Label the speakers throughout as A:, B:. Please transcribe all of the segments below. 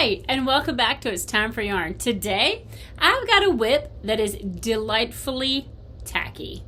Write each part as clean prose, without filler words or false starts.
A: Hi, and welcome back to It's Time for Yarn. Today, I've got a whip that is delightfully tacky.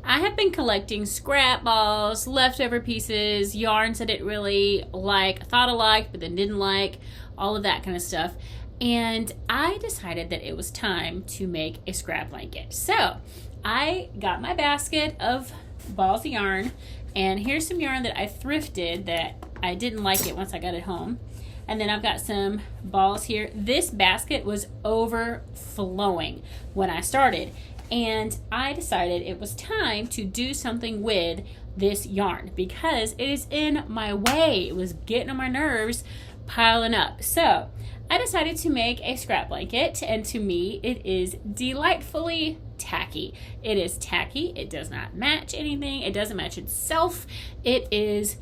A: I have been collecting scrap balls, leftover pieces, yarns I didn't really like, thought I liked, but then didn't like, all of that kind of stuff. And I decided that it was time to make a scrap blanket. So, I got my basket of balls of yarn, and here's some yarn that I thrifted that I didn't like it once I got it home. And then I've got some balls here. This basket was overflowing when I started, and I decided it was time to do something with this yarn because it is in my way. It was getting on my nerves, piling up. So I decided to make a scrap blanket, and to me it is delightfully tacky. It is tacky. It does not match anything. It doesn't match itself. It is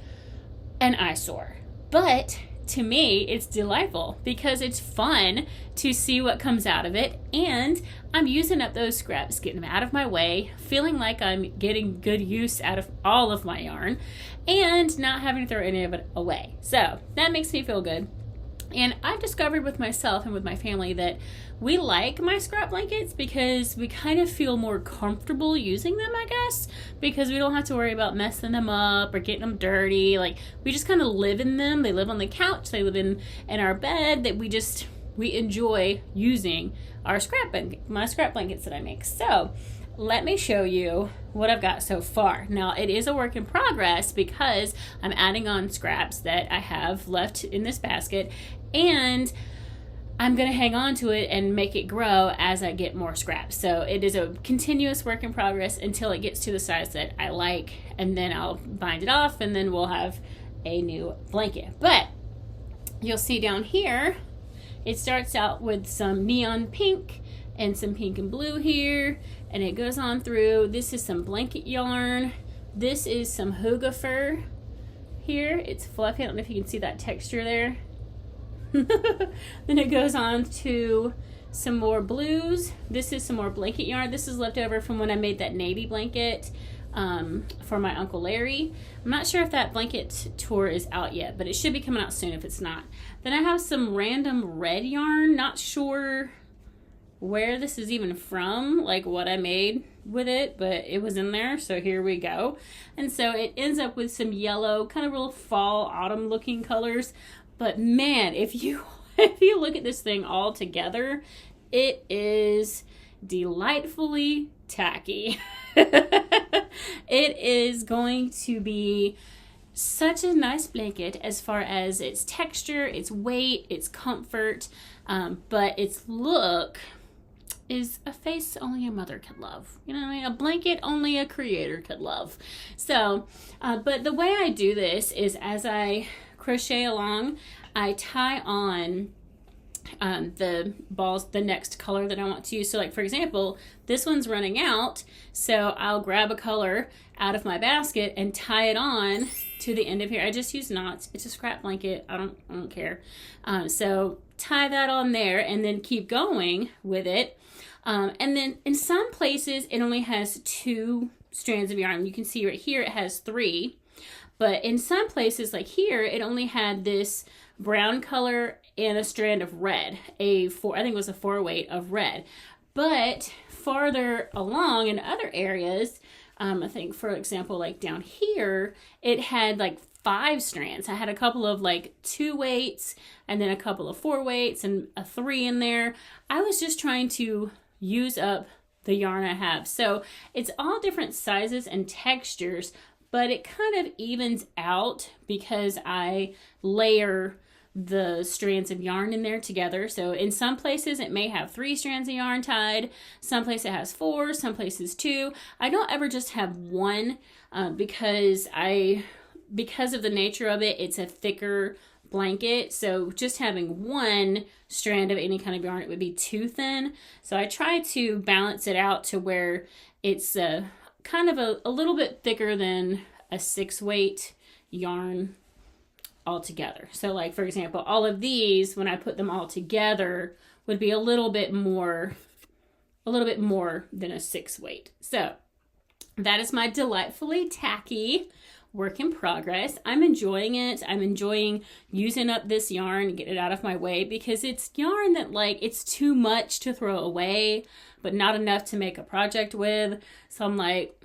A: an eyesore. But to me, it's delightful because it's fun to see what comes out of it, and I'm using up those scraps, getting them out of my way, feeling like I'm getting good use out of all of my yarn, and not having to throw any of it away. So that makes me feel good. And I've discovered with myself and with my family that we like my scrap blankets because we kind of feel more comfortable using them, I guess, because we don't have to worry about messing them up or getting them dirty. Like, we just kind of live in them. They live on the couch. They live in our bed. That we enjoy using my scrap blankets that I make. So let me show you what I've got so far. Now, it is a work in progress because I'm adding on scraps that I have left in this basket, and I'm going to hang on to it and make it grow as I get more scraps. So it is a continuous work in progress until it gets to the size that I like, and then I'll bind it off, and then we'll have a new blanket. But you'll see down here, it starts out with some neon pink and some pink and blue here, and it goes on through. This is some blanket yarn. This is some hooga fur here. It's fluffy. I don't know if you can see that texture there. Then it goes on to some more blues. This is some more blanket yarn. This is left over from when I made that navy blanket for my Uncle Larry. I'm not sure if that blanket tour is out yet, but it should be coming out soon if it's not. Then I have some random red yarn. Not sure where this is even from, like what I made with it, but it was in there, so here we go. And so it ends up with some yellow, kind of real fall, autumn looking colors. But man, if you look at this thing all together, it is delightfully tacky. It is going to be such a nice blanket as far as its texture, its weight, its comfort, but its look is a face only a mother could love. You know what I mean? A blanket only a creator could love. So, but the way I do this is as I crochet along, I tie on the balls, the next color that I want to use. So like, for example, this one's running out, so I'll grab a color out of my basket and tie it on to the end of here. I just use knots. It's a scrap blanket. I don't care. So tie that on there and then keep going with it. And then in some places it only has 2 strands of yarn. You can see right here it has 3, but in some places like here it only had this brown color and a strand of red, I think it was a 4-weight of red. But farther along in other areas, I think for example like down here it had like 5 strands. I had a couple of like 2 weights and then a couple of 4 weights and a 3 in there. I was just trying to use up the yarn I have. So it's all different sizes and textures, but it kind of evens out because I layer the strands of yarn in there together. So in some places it may have 3 strands of yarn tied, some places it has 4, some places 2. I don't ever just have 1 because of the nature of it, it's a thicker blanket, so just having 1 strand of any kind of yarn, it would be too thin. So I try to balance it out to where it's kind of a little bit thicker than a 6-weight yarn altogether. So like, for example, all of these, when I put them all together, would be a little bit more than a 6-weight. So that is my delightfully tacky work in progress. I'm enjoying it. I'm enjoying using up this yarn, get it out of my way, because it's yarn that like it's too much to throw away, but not enough to make a project with. So I'm like,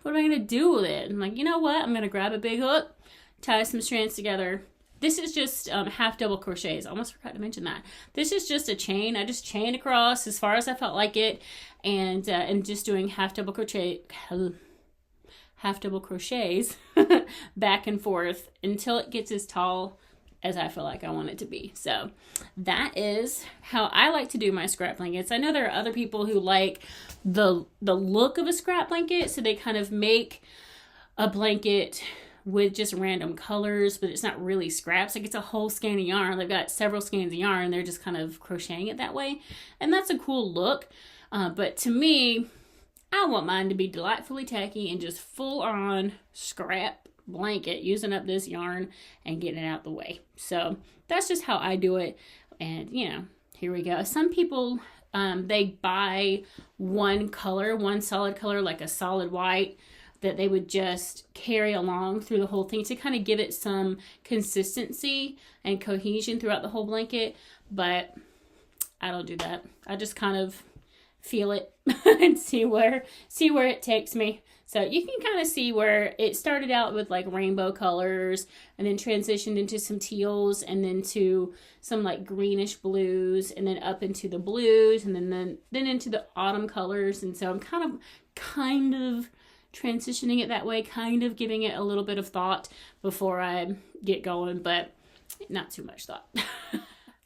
A: what am I gonna do with it? I'm like, you know what? I'm gonna grab a big hook, tie some strands together. This is just half double crochets. I almost forgot to mention that. This is just a chain. I just chained across as far as I felt like it, and just doing half double crochets back and forth until it gets as tall as I feel like I want it to be. So that is how I like to do my scrap blankets. I know there are other people who like the look of a scrap blanket, so they kind of make a blanket with just random colors, but it's not really scraps. Like it's a whole skein of yarn. They've got several skeins of yarn. They're just kind of crocheting it that way. And that's a cool look. But to me, I want mine to be delightfully tacky and just full on scrap blanket, using up this yarn and getting it out the way. So that's just how I do it. And you know, here we go. Some people, they buy one color, one solid color, like a solid white, that they would just carry along through the whole thing to kind of give it some consistency and cohesion throughout the whole blanket. But I don't do that. I just kind of feel it and see where it takes me. So you can kind of see where it started out with like rainbow colors and then transitioned into some teals and then to some like greenish blues and then up into the blues and then into the autumn colors. And so I'm kind of transitioning it that way, kind of giving it a little bit of thought before I get going, but not too much thought.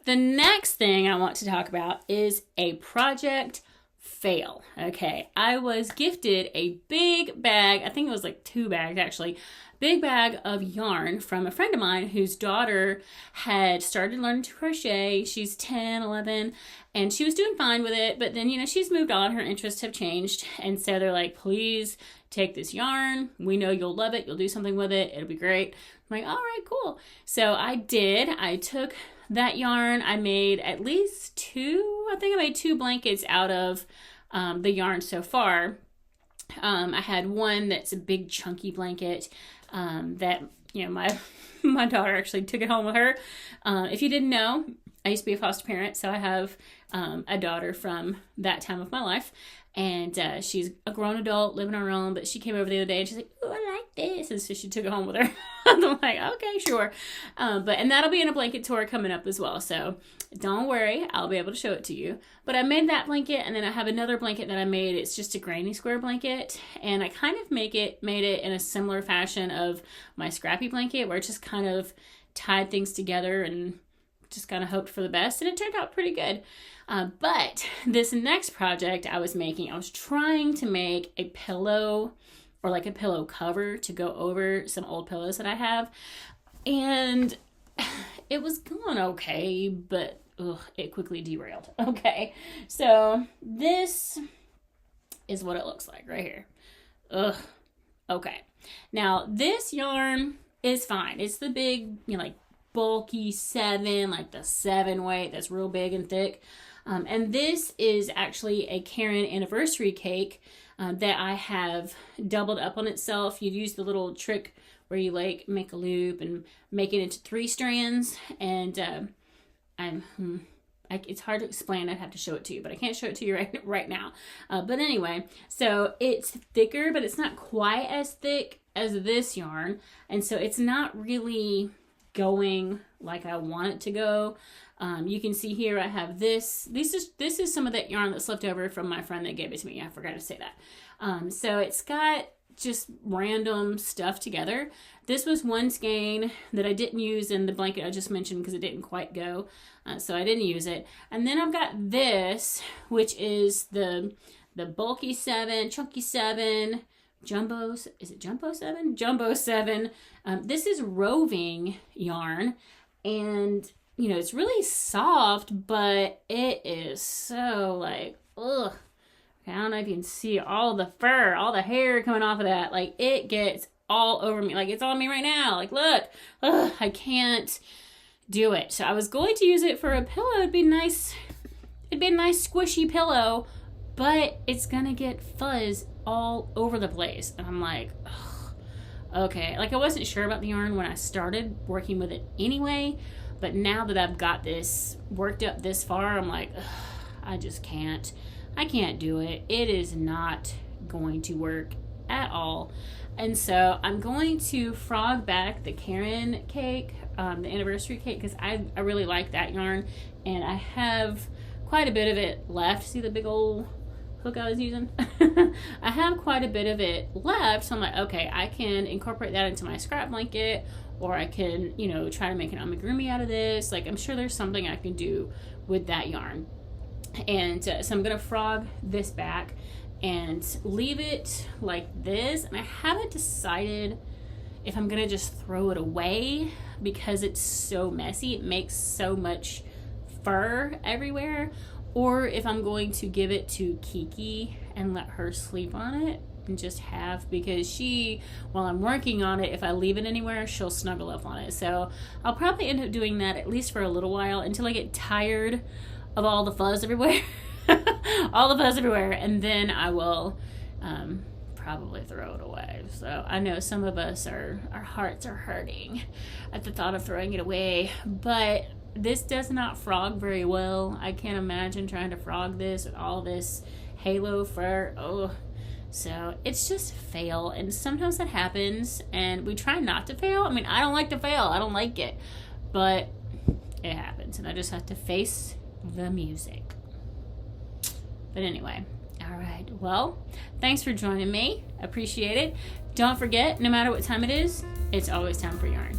A: The next thing I want to talk about is a project fail. Okay, I was gifted a big bag, I think it was like 2 bags actually, big bag of yarn from a friend of mine whose daughter had started learning to crochet. She's 10, 11, and she was doing fine with it, but then, you know, she's moved on, her interests have changed, and so they're like, please take this yarn. We know you'll love it. You'll do something with it. It'll be great. I'm like, all right, cool. So I did. I took that yarn. I made at least 2, I think I made 2 blankets out of the yarn so far. I had one that's a big chunky blanket that, you know, my daughter actually took it home with her. If you didn't know, I used to be a foster parent, so I have a daughter from that time of my life. And she's a grown adult living on her own, but she came over the other day and she's like, oh, I like this. And so she took it home with her. I'm like, okay, sure. And that'll be in a blanket tour coming up as well. So don't worry, I'll be able to show it to you. But I made that blanket, and then I have another blanket that I made. It's just a granny square blanket. And I kind of made it in a similar fashion of my scrappy blanket, where it just kind of tied things together and just kind of hoped for the best. And it turned out pretty good. But this next project I was trying to make a pillow or like a pillow cover to go over some old pillows that I have. And it was going okay, but it quickly derailed. Okay, so this is what it looks like right here. Okay, now this yarn is fine. It's the big, you know, like bulky 7, like the 7 weight that's real big and thick. And this is actually a Karen anniversary cake that I have doubled up on itself. You use the little trick where you like make a loop and make it into 3 strands. And it's hard to explain. I'd have to show it to you, but I can't show it to you right now. But anyway, so it's thicker, but it's not quite as thick as this yarn. And so it's not really going like I want it to go. You can see here I have this. This is some of that yarn that's left over from my friend that gave it to me. I forgot to say that. So it's got just random stuff together. This was one skein that I didn't use in the blanket I just mentioned because it didn't quite go. So I didn't use it. And then I've got this, which is the bulky 7, chunky 7, jumbo 7? Jumbo 7. This is roving yarn, and you know, it's really soft, but it is so like, ugh. I don't know if you can see all the fur, all the hair coming off of that. Like, it gets all over me. Like, it's on me right now. Like, look, ugh, I can't do it. So I was going to use it for a pillow. It'd be nice. It'd be a nice squishy pillow, but it's gonna get fuzz all over the place. And I'm like, ugh, okay, like I wasn't sure about the yarn when I started working with it anyway, but now that I've got this worked up this far, I'm like, ugh, I just can't. I can't do it. It is not going to work at all. And so I'm going to frog back the Karen cake, the anniversary cake, because I really like that yarn, and I have quite a bit of it left. See the big old hook I was using? I have quite a bit of it left, so I'm like, okay, I can incorporate that into my scrap blanket, or I can, you know, try to make an amigurumi out of this. Like, I'm sure there's something I can do with that yarn. And so I'm gonna frog this back and leave it like this, and I haven't decided if I'm gonna just throw it away because it's so messy, it makes so much fur everywhere, or if I'm going to give it to Kiki and let her sleep on it and just have, because she, while I'm working on it, if I leave it anywhere, she'll snuggle up on it. So I'll probably end up doing that at least for a little while until I get tired of all the fuzz everywhere. All the fuzz everywhere, and then I will probably throw it away. So I know some of us, our hearts are hurting at the thought of throwing it away, but this does not frog very well. I can't imagine trying to frog this with all this halo fur. Oh, so it's just fail, and sometimes that happens, and we try not to fail. I mean, I don't like to fail. I don't like it, but it happens, and I just have to face the music. But anyway, all right, well, thanks for joining me. Appreciate it. Don't forget, no matter what time it is, it's always time for yarn.